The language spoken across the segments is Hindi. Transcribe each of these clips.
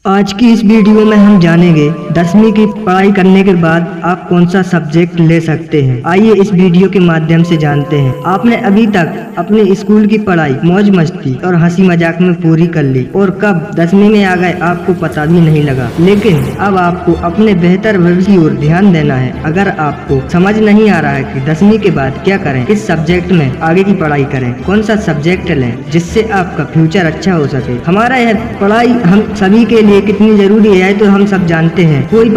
आज की इस वीडियो में हम जानेंगे 10वीं की पढ़ाई करने के बाद आप कौन सा सब्जेक्ट ले सकते हैं। आइए इस वीडियो के माध्यम से जानते हैं। आपने अभी तक अपने स्कूल की पढ़ाई मौज मस्ती और हंसी मजाक में पूरी कर ली और कब 10वीं में आ गए आपको पता भी नहीं लगा। लेकिन अब आपको अपने बेहतर भविष्य की ओर ध्यान देना है। अगर आपको समझ नहीं आ रहा है कि 10वीं के बाद क्या करें, किस सब्जेक्ट में आगे की पढ़ाई करें, कौन सा सब्जेक्ट लें जिससे आपका फ्यूचर अच्छा हो सके। हमारा यह पढ़ाई हम सभी के लिए कितनी जरूरी है तो हम सब जानते हैं। कोई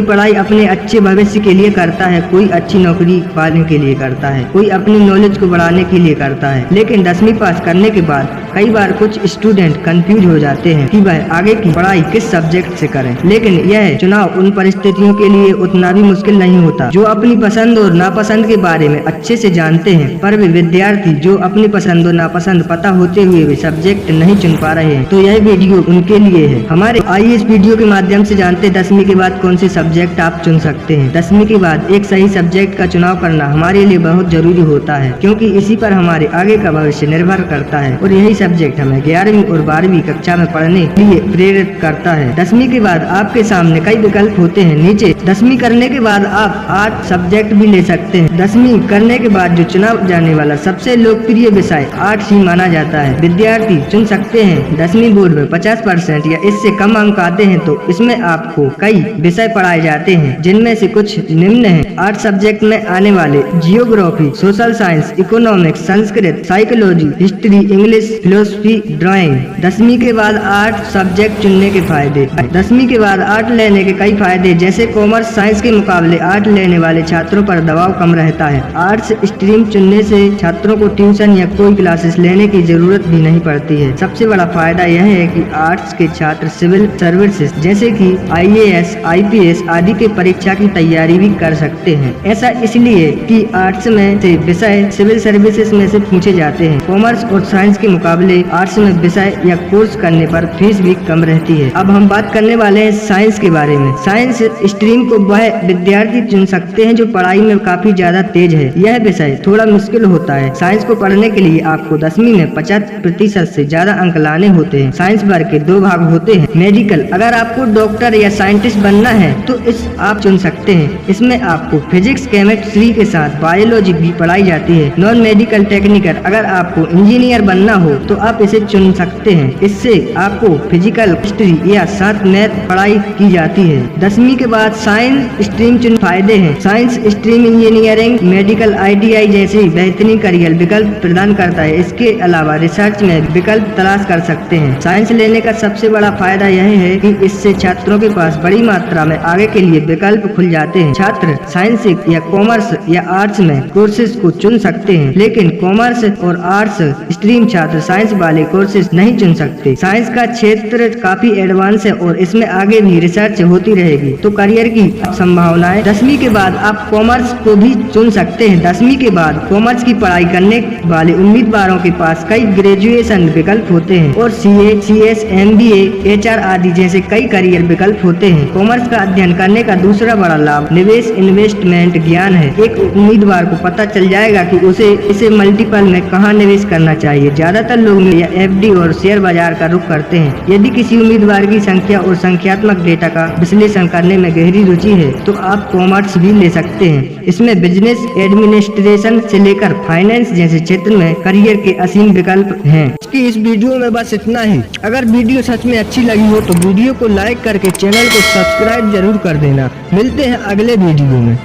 पढ़ाई अपने अच्छे भविष्य के लिए करता है, कोई अच्छी नौकरी पाने के लिए करता है, कोई अपनी नॉलेज को बढ़ाने के लिए करता है। लेकिन 10वीं पास करने के बाद कई बार कुछ स्टूडेंट कंफ्यूज हो जाते हैं कि वह आगे की पढ़ाई किस सब्जेक्ट से करें। लेकिन यह चुनाव उन परिस्थितियों के लिए उतना भी मुश्किल नहीं होता जो अपनी पसंद और नापसंद के बारे में अच्छे से जानते हैं। पर वे विद्यार्थी जो अपनी पसंद और नापसंद पता होते हुए भी सब्जेक्ट नहीं चुन पा रहे हैं, तो यह वीडियो उनके लिए है। आइए इस वीडियो के माध्यम से जानते हैं 10वीं के बाद कौन से सब्जेक्ट आप चुन सकते हैं। 10वीं के बाद एक सही सब्जेक्ट का चुनाव करना हमारे लिए बहुत जरूरी होता है, क्योंकि इसी पर हमारे आगे का भविष्य निर्भर करता है और यही सब्जेक्ट हमें 11वीं और 12वीं कक्षा में पढ़ने के लिए प्रेरित करता है। 10वीं के बाद आपके सामने कई विकल्प होते हैं। नीचे 10वीं करने के बाद आप 8 सब्जेक्ट भी ले सकते हैं। 10वीं करने के बाद जो चुना जाने वाला सबसे लोकप्रिय विषय आर्ट्स ही माना जाता है। विद्यार्थी चुन सकते हैं 10वीं बोर्ड में 50% या इससे कम अंक आते हैं तो इसमें आपको कई विषय पढ़ाए जाते हैं, जिनमें से कुछ निम्न हैं। आर्ट सब्जेक्ट में आने वाले geography, social science, economics, Sanskrit, psychology, history, English, philosophy, drawing. 10वीं के बाद आर्ट सब्जेक्ट चुनने के फायदे। 10वीं के बाद आर्ट लेने के कई फायदे, जैसे कॉमर्स साइंस के मुकाबले आर्ट लेने वाले छात्रों पर दबाव कम रहता है। आर्ट्स स्ट्रीम चुनने से छात्रों को ट्यूशन या कोई क्लासेस लेने की जरूरत भी नहीं पड़ती है। सबसे बड़ा फायदा यह है कि आर्ट्स के छात्र सिविल सर्विसेज जैसे कि IAS, IPS आदि के परीक्षा की तैयारी भी कर सकते हैं। ऐसा इसलिए कि आर्ट्स में से विषय सिविल सर्विसेज में से पूछे जाते हैं। कॉमर्स और साइंस के मुकाबले आर्ट्स में विषय या कोर्स करने पर फीस भी कम रहती है। अब हम बात करने वाले हैं साइंस के बारे में। साइंस स्ट्रीम को वह विद्यार्थी चुन सकते हैं जो पढ़ाई में काफी ज्यादा तेज है। यह विषय थोड़ा मुश्किल होता है। साइंस को पढ़ने के लिए आपको 10वीं में 50% से ज्यादा अंक लाने होते हैं। साइंस वर्ग के 2 भाग होते हैं। मेडिकल, अगर आपको डॉक्टर या साइंटिस्ट बनना है तो आप चुन सकते हैं। इसमें आपको फिजिक्स, केमिस्ट्री के साथ बायोलॉजी भी पढ़ाई जाती है। नॉन मेडिकल टेक्निकल, अगर आपको इंजीनियर बनना हो तो आप इसे चुन सकते हैं। इससे आपको फिजिकल, हिस्ट्री या साथ मैथ पढ़ाई की जाती है। 10वीं के बाद साइंस स्ट्रीम चुन फायदे हैं। Science stream engineering, medical, ITI जैसे बेहतरीन करियर विकल्प प्रदान करता है। इसके अलावा रिसर्च में विकल्प तलाश कर सकते हैं। साइंस लेने का सबसे बड़ा फायदा यह है कि इससे छात्रों के पास बड़ी मात्रा में आगे के लिए विकल्प खुल जाते हैं। छात्र साइंस या कॉमर्स या आर्ट्स में कोर्सेज को चुन सकते हैं, लेकिन कॉमर्स और आर्ट्स स्ट्रीम छात्र साइंस वाले कोर्सेज नहीं चुन सकते। साइंस का क्षेत्र काफी एडवांस है और इसमें आगे भी रिसर्च होती रहेगी, तो करियर की संभावनाएं। 10वीं के बाद आप कॉमर्स को भी चुन सकते हैं। 10वीं के बाद कॉमर्स की पढ़ाई करने वाले उम्मीदवारों के पास कई ग्रेजुएशन विकल्प होते हैं और CA, CS, MBA, HR आदि जैसे कई करियर विकल्प होते हैं। कॉमर्स का अध्ययन करने का दूसरा बड़ा लाभ निवेश इन्वेस्टमेंट ज्ञान है। एक उम्मीदवार को पता चल जाएगा कि उसे इसे मल्टीपल में कहाँ निवेश करना चाहिए। ज्यादातर लोग FD और शेयर बाजार का रुख करते हैं। यदि किसी उम्मीदवार की संख्या और संख्यात्मक डेटा का विश्लेषण करने में गहरी रुचि है तो आप कॉमर्स भी ले सकते हैं। इसमें बिजनेस एडमिनिस्ट्रेशन से लेकर फाइनेंस जैसे क्षेत्र में करियर के असीम विकल्प हैं। इस वीडियो में बस इतना ही। अगर वीडियो सच में अच्छी लगी हो तो वीडियो को लाइक करके चैनल को सब्सक्राइब जरूर कर देना। मिलते हैं अगले वीडियो में।